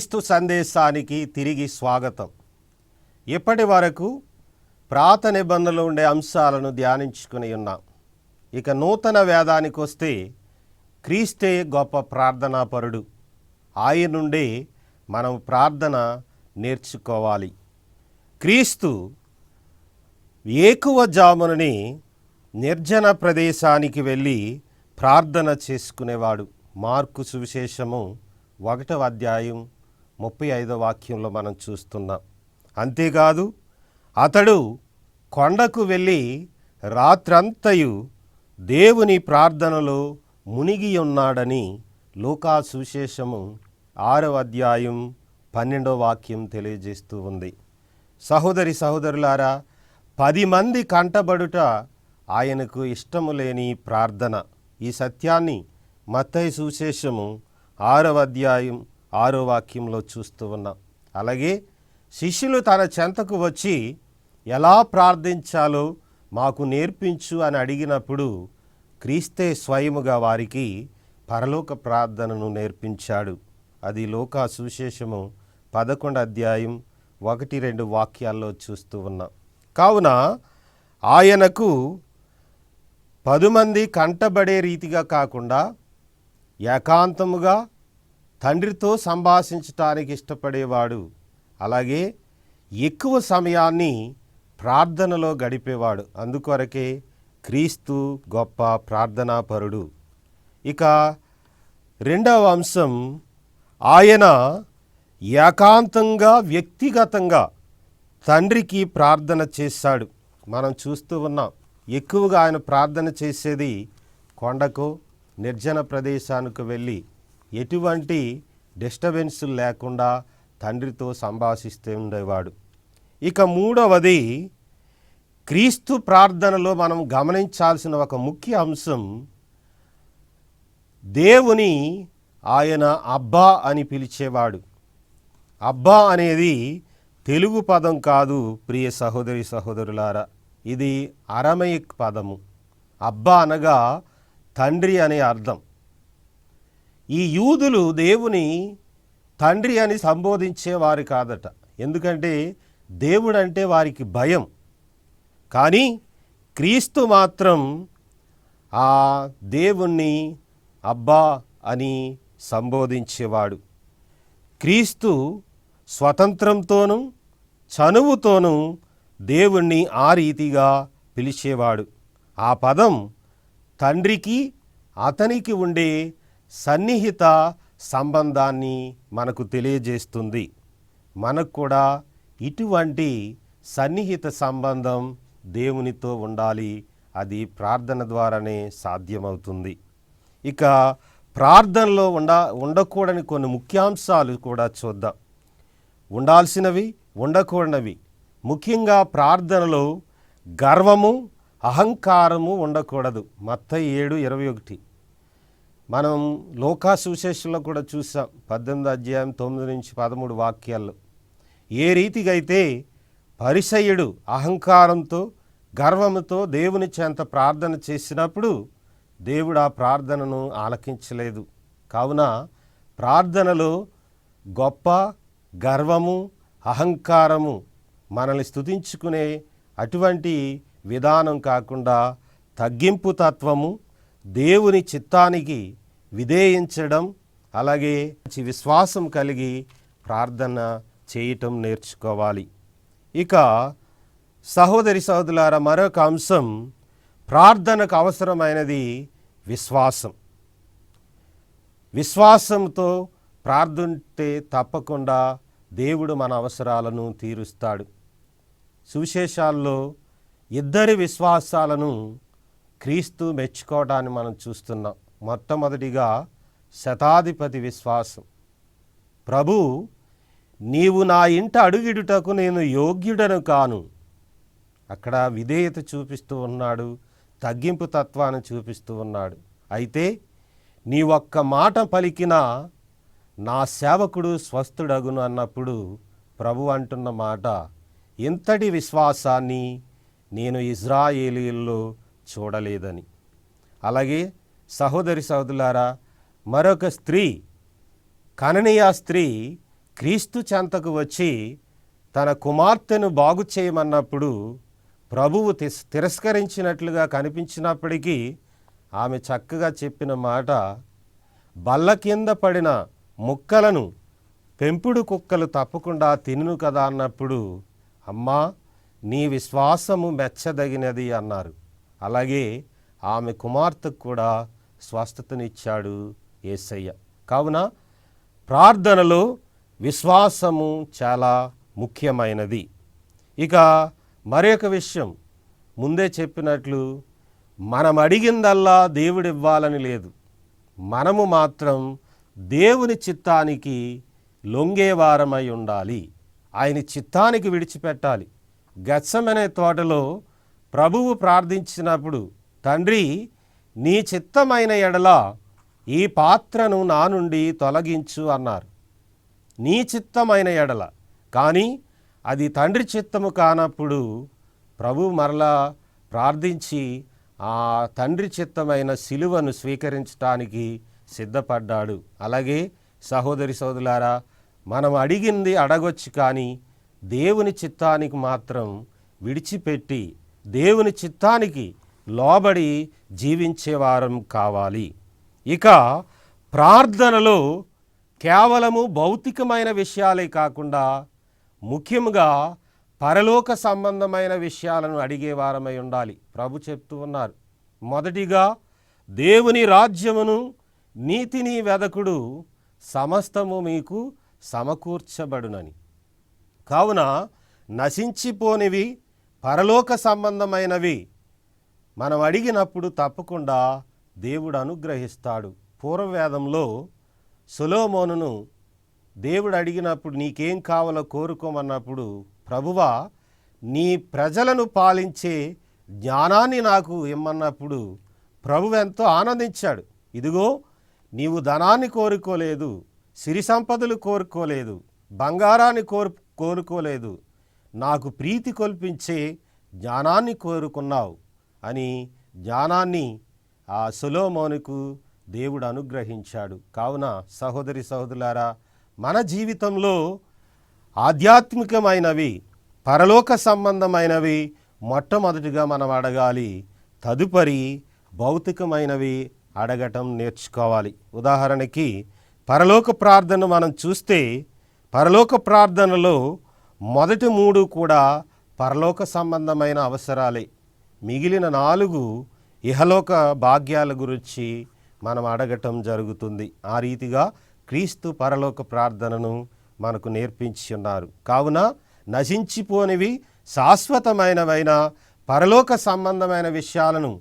క్రీస్తు సందేశానికి తిరిగి స్వాగతం. ఇప్పటి వరకు పాత నిబంధనలో ఉండే అంశాలను ధ్యానించుకుని ఉన్నాం. ఇక నూతన వేదానికి వస్తే క్రీస్తే గొప్ప ప్రార్థనాపరుడు. ఆయన నుండి మనం ప్రార్థన నేర్చుకోవాలి. క్రీస్తు ఏకువ జామునని నిర్జన ప్రదేశానికి వెళ్ళి ప్రార్థన చేసుకునేవాడు. మార్కు సువిశేషము 1వ అధ్యాయం 35వ వాక్యంలో మనం చూస్తున్నాం. అంతేకాదు అతడు కొండకు వెళ్ళి రాత్రంతయు దేవుని ప్రార్థనలో మునిగి ఉన్నాడని లూకా సువిశేషము 6వ అధ్యాయం 12వ వాక్యం తెలియజేస్తూ ఉంది. సహోదరి సహోదరులారా, 10 మంది కంటబడుట ఆయనకు ఇష్టము లేని ప్రార్థన. ఈ సత్యాన్ని మత్తయి సువిశేషము 6వ అధ్యాయం 6వ వాక్యంలో చూస్తూ ఉన్నాం. అలాగే శిష్యులు తన చెంతకు వచ్చి ఎలా ప్రార్థించాలో మాకు నేర్పించు అని అడిగినప్పుడు క్రీస్తే స్వయముగా వారికి పరలోక ప్రార్థనను నేర్పించాడు. అది లూకా సువిశేషము 11వ అధ్యాయం 1-2 వాక్యాల్లో చూస్తూ ఉన్నాం. కావున ఆయనకు 10 మంది కంటబడే రీతిగా కాకుండా ఏకాంతముగా తండ్రితో సంభాషించటానికి ఇష్టపడేవాడు. అలాగే ఎక్కువ సమయాన్ని ప్రార్థనలో గడిపేవాడు. అందుకొరకే క్రీస్తు గొప్ప ప్రార్థనాపరుడు. ఇక రెండవ అంశం, ఆయన ఏకాంతంగా వ్యక్తిగతంగా తండ్రికి ప్రార్థన చేశాడు. మనం చూస్తూ ఉన్నాం, ఎక్కువగా ఆయన ప్రార్థన చేసేది కొండకు నిర్జన ప్రదేశానికి వెళ్ళి ఎటువంటి డిస్టర్బెన్స్ లేకుండా తండ్రితో సంభాషిస్తూ ఉండేవాడు. ఇక మూడవది, క్రీస్తు ప్రార్థనలో మనం గమనించాల్సిన ఒక ముఖ్య అంశం, దేవుని ఆయన అబ్బా అని పిలిచేవాడు. అబ్బా అనేది తెలుగు పదం కాదు ప్రియ సహోదరి సహోదరులారా, ఇది అరమయిక్ పదము. అబ్బా అనగా తండ్రి అనే అర్థం. ఈ యూదులు దేవుని తండ్రి అని సంబోధించేవారు కాదట, ఎందుకంటే దేవుడంటే వారికి భయం. కానీ క్రీస్తు మాత్రం ఆ దేవుణ్ణి అబ్బా అని సంబోధించేవాడు. క్రీస్తు స్వతంత్రంతోనూ చనువుతోనూ దేవుణ్ణి ఆ రీతిగా పిలిచేవాడు. ఆ పదం తండ్రికి అతనికి ఉండే సన్నిహిత సంబంధాన్ని మనకు తెలియజేస్తుంది. మనకు కూడా ఇటువంటి సన్నిహిత సంబంధం దేవునితో ఉండాలి. అది ప్రార్థన ద్వారానే సాధ్యమవుతుంది. ఇక ప్రార్థనలో ఉండకూడని కొన్ని ముఖ్యాంశాలు కూడా చూద్దాం. ఉండాల్సినవి, ఉండకూడనివి. ముఖ్యంగా ప్రార్థనలో గర్వము, అహంకారము ఉండకూడదు. మత్తయి 7:21. మనం లూకా సువిశేషంలో కూడా చూసాం, 18వ అధ్యాయం 9-13 వాక్యాల్లో. ఏ రీతిగా అయితే పరిసయ్యుడు అహంకారంతో గర్వముతో దేవుని చెంత ప్రార్థన చేసినప్పుడు దేవుడు ఆ ప్రార్థనను ఆలకించలేదు. కావున ప్రార్థనలో గొప్ప గర్వము, అహంకారము, మనల్ని స్తుతించుకునే అటువంటి విధానం కాకుండా తగ్గింపు తత్వము, దేవుని చిత్తానికి విధేయించడం, అలాగే విశ్వాసం కలిగి ప్రార్థన చేయటం నేర్చుకోవాలి. ఇక సహోదరి సహోదరులారా, మరొక అంశం, ప్రార్థనకు అవసరమైనది విశ్వాసం. విశ్వాసంతో ప్రార్థింటే తప్పకుండా దేవుడు మన అవసరాలను తీరుస్తాడు. సువిశేషాల్లో 2 విశ్వాసాలను క్రీస్తు మెచ్చుకోవడాన్ని మనం చూస్తున్నాం. మొట్టమొదటిగా శతాధిపతి విశ్వాసం. ప్రభు, నీవు నా ఇంట అడుగిడుటకు నేను యోగ్యుడను కాను. అక్కడ విధేయత చూపిస్తూ ఉన్నాడు, తగ్గింపు తత్వాన్ని చూపిస్తూ ఉన్నాడు. అయితే నీ ఒక్క మాట పలికినా నా సేవకుడు స్వస్థుడగును అన్నప్పుడు ప్రభు అంటున్న మాట, ఇంతటి విశ్వాసాన్ని నేను ఇజ్రాయేలీల్లో చూడలేదని. అలాగే సహోదరి సహోదరులారా, మరొక స్త్రీ, కననీయ స్త్రీ క్రీస్తు చెంతకు వచ్చి తన కుమార్తెను బాగు చేయమన్నప్పుడు ప్రభువు తిరస్కరించినట్లుగా కనిపించినప్పటికీ ఆమె చక్కగా చెప్పిన మాట, బల్ల కింద పడిన ముక్కలను పెంపుడు కుక్కలు తప్పకుండా తినును కదా అన్నప్పుడు, అమ్మా నీ విశ్వాసము మెచ్చదగినది అన్నారు. అలాగే ఆమె కుమార్తెకు కూడా స్వస్థతనిచ్చాడు యేసయ్య. కావున ప్రార్థనలో విశ్వాసము చాలా ముఖ్యమైనది. ఇక మరొక విషయం, ముందే చెప్పినట్లు మనం అడిగిందల్లా దేవుడు ఇవ్వాలని లేదు. మనము మాత్రం దేవుని చిత్తానికి లొంగేవారమై ఉండాలి. ఆయన చిత్తానికి విడిచిపెట్టాలి. గెత్సెమనే తోటలో ప్రభువు ప్రార్థించినప్పుడు, తండ్రి నీ చిత్తమైన ఎడల ఈ పాత్రను నా నుండి తొలగించు అన్నారు. నీ చిత్తమైన ఎడల. కానీ అది తండ్రి చిత్తము కానప్పుడు ప్రభువు మరలా ప్రార్థించి ఆ తండ్రి చిత్తమైన సిలువను స్వీకరించడానికి సిద్ధపడ్డాడు. అలాగే సహోదరి సోదరులారా, మనం అడిగింది అడగొచ్చు, కానీ దేవుని చిత్తానికి మాత్రం విడిచిపెట్టి దేవుని చిత్తానికి లోబడి జీవించేవారం కావాలి. ఇక ప్రార్థనలో కేవలము భౌతికమైన విషయాలే కాకుండా ముఖ్యంగా పరలోక సంబంధమైన విషయాలను అడిగేవారమై ఉండాలి. ప్రభు చెప్తూ ఉన్నారు, మొదటిగా దేవుని రాజ్యమును నీతిని వెదకుడు, సమస్తము మీకు సమకూర్చబడునని. కావున నశించిపోనివి పరలోక సంబంధమైనవి మనం అడిగినప్పుడు తప్పకుండా దేవుడు అనుగ్రహిస్తాడు. పూర్వవేదంలో సొలొమోనును దేవుడు అడిగినప్పుడు నీకేం కావాలో కోరుకోమన్నప్పుడు, ప్రభువా నీ ప్రజలను పాలించే జ్ఞానాన్ని నాకు ఇమ్మన్నప్పుడు ప్రభువు ఎంతో ఆనందించాడు. ఇదిగో నీవు ధనాన్ని కోరుకోలేదు, సిరి సంపదలు కోరుకోలేదు, బంగారాన్ని కోరుకోలేదు, నాకు ప్రీతి కొల్పించే జ్ఞానాన్ని కోరుకున్నావు అని జ్ఞానాన్ని ఆ సొలొమోనుకు దేవుడు అనుగ్రహించాడు. కావున సహోదరి సహోదరులారా, మన జీవితంలో ఆధ్యాత్మికమైనవి పరలోక సంబంధమైనవి మొట్టమొదటిగా మనం అడగాలి. తదుపరి భౌతికమైనవి అడగటం నేర్చుకోవాలి. ఉదాహరణకి పరలోక ప్రార్థన మనం చూస్తే, పరలోక ప్రార్థనలో మొదటి 3 కూడా పరలోక సంబంధమైన అవసరాలే. మిగిలిన 4 ఇహలోక భాగ్యాల గురించి మనం అడగటం జరుగుతుంది. ఆ రీతిగా క్రీస్తు పరలోక ప్రార్థనను మనకు నేర్పించి ఉన్నారు. కావున నశించిపోనివి శాశ్వతమైనవైన పరలోక సంబంధమైన విషయాలను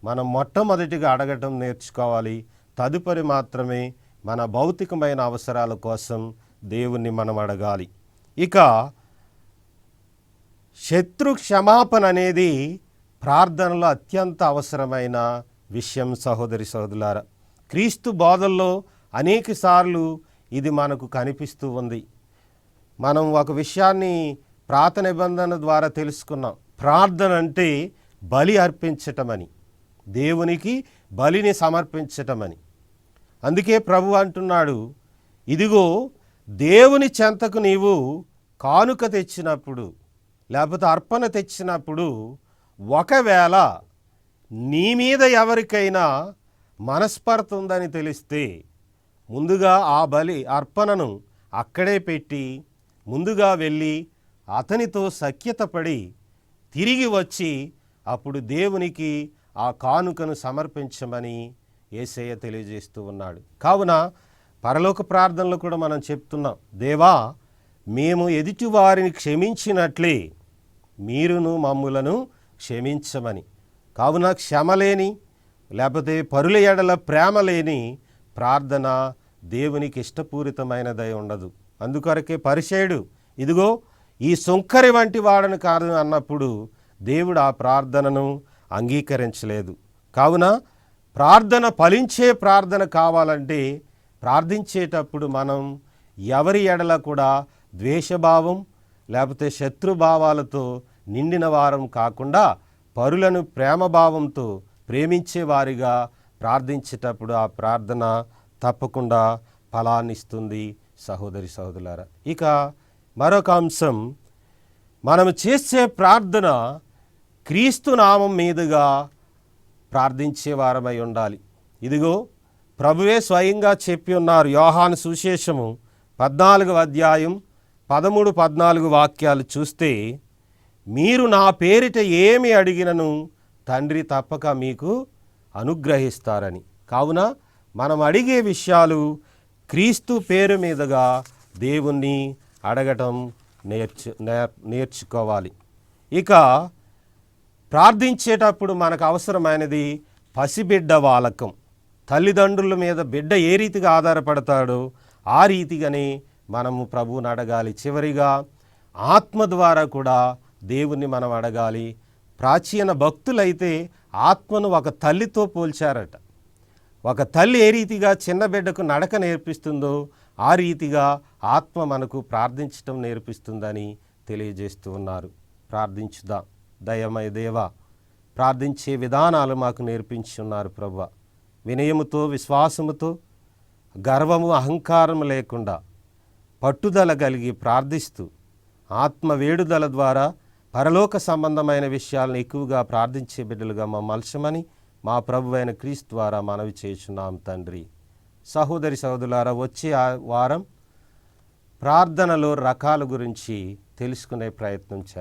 మనం మొట్టమొదటిగా అడగటం నేర్చుకోవాలి. తదుపరి మాత్రమే మన భౌతికమైన అవసరాల కోసం దేవుణ్ణి మనం అడగాలి. ఇక శత్రు క్షమాపణ అనేది ప్రార్థనలో అత్యంత అవసరమైన విషయం. సహోదరి సహోదరులారా, క్రీస్తు బోధల్లో అనేక సార్లు ఇది మనకు కనిపిస్తూ ఉంది. మనం ఒక విషయాన్ని ప్రాత నిబంధన ద్వారా తెలుసుకున్నాం. ప్రార్థన అంటే బలి అర్పించటమని, దేవునికి బలిని సమర్పించటమని. అందుకే ప్రభు అంటున్నాడు, ఇదిగో దేవుని చెంతకు నీవు కానుక తెచ్చినప్పుడు లేకపోతే అర్పణ తెచ్చినప్పుడు, ఒకవేళ నీ మీద ఎవరికైనా మనస్పర్ధ ఉందని తెలిస్తే ముందుగా ఆ బలి అర్పణను అక్కడే పెట్టి ముందుగా వెళ్ళి అతనితో సఖ్యత పడి తిరిగి వచ్చి అప్పుడు దేవునికి ఆ కానుకను సమర్పించమని యేసయ్య తెలియజేస్తూ ఉన్నాడు. కావున పరలోక ప్రార్థనలో కూడా మనం చెప్తున్నాం, దేవా మేము ఎదుటివారిని క్షమించినట్లే మీరును మమ్ములను క్షమించమని. కావున క్షమలేని లేకపోతే పరుల ఎడల ప్రేమ లేని ప్రార్థన దేవునికి ఇష్టపూరితమైనదై ఉండదు. అందుకొరకే పరిసయ్యుడు ఇదిగో ఈ సుంకరి వంటి వాడను కాదు అన్నప్పుడు దేవుడు ఆ ప్రార్థనను అంగీకరించలేదు. కావున ప్రార్థన ఫలించే ప్రార్థన కావాలంటే ప్రార్థించేటప్పుడు మనం ఎవరి ఎడల కూడా ద్వేషభావం లేకపోతే శత్రుభావాలతో నిండిన వారం కాకుండా పరులను ప్రేమభావంతో ప్రేమించేవారిగా ప్రార్థించేటప్పుడు ఆ ప్రార్థన తప్పకుండా ఫలాన్నిస్తుంది, సహోదరి సహోదరులారా. ఇక మరొక అంశం, మనము చేసే ప్రార్థన క్రీస్తు నామం మీదుగా ప్రార్థించే వారమై ఉండాలి. ఇదిగో ప్రభువే స్వయంగా చెప్పి ఉన్నారు. యోహాను సువిశేషము 14వ అధ్యాయం 13-14 వాక్యాలు చూస్తే, మీరు నా పేరిట ఏమి అడిగినను తండ్రి తప్పక మీకు అనుగ్రహిస్తారని. కావున మనం అడిగే విషయాలు క్రీస్తు పేరు మీదుగా దేవుణ్ణి అడగటం నేర్చుకోవాలి. ఇక ప్రార్థించేటప్పుడు మనకు అవసరమైనది పసిబిడ్డ వాలకం. తల్లిదండ్రుల మీద బిడ్డ ఏ రీతిగా ఆధారపడతాడో ఆ రీతిగానే మనము ప్రభువుని అడగాలి. చివరిగా ఆత్మ ద్వారా కూడా దేవుణ్ణి మనం అడగాలి. ప్రాచీన భక్తులైతే ఆత్మను ఒక తల్లితో పోల్చారట. ఒక తల్లి ఏ రీతిగా చిన్న బిడ్డకు నడక నేర్పిస్తుందో ఆ రీతిగా ఆత్మ మనకు ప్రార్థించటం నేర్పిస్తుందని తెలియజేస్తూ ఉన్నారు. ప్రార్థించుదాం. దయమయ దేవా, ప్రార్థించే విధానాలు మాకు నేర్పించి ఉన్నారు ప్రభువా. వినయముతో, విశ్వాసముతో, గర్వము అహంకారం లేకుండా పట్టుదల కలిగి ప్రార్థిస్తూ ఆత్మ వేడుదల ద్వారా పరలోక సంబంధమైన విషయాలను ఎక్కువగా ప్రార్థించే బిడ్డలుగా మమ్మల్ని మా ప్రభువైన క్రీస్తు ద్వారా మనవి చేయుచున్నాం తండ్రి. సహోదరి సహోదరులారా, వచ్చే వారం ప్రార్థనలో రకాల గురించి తెలుసుకునే ప్రయత్నం చేద్దాం.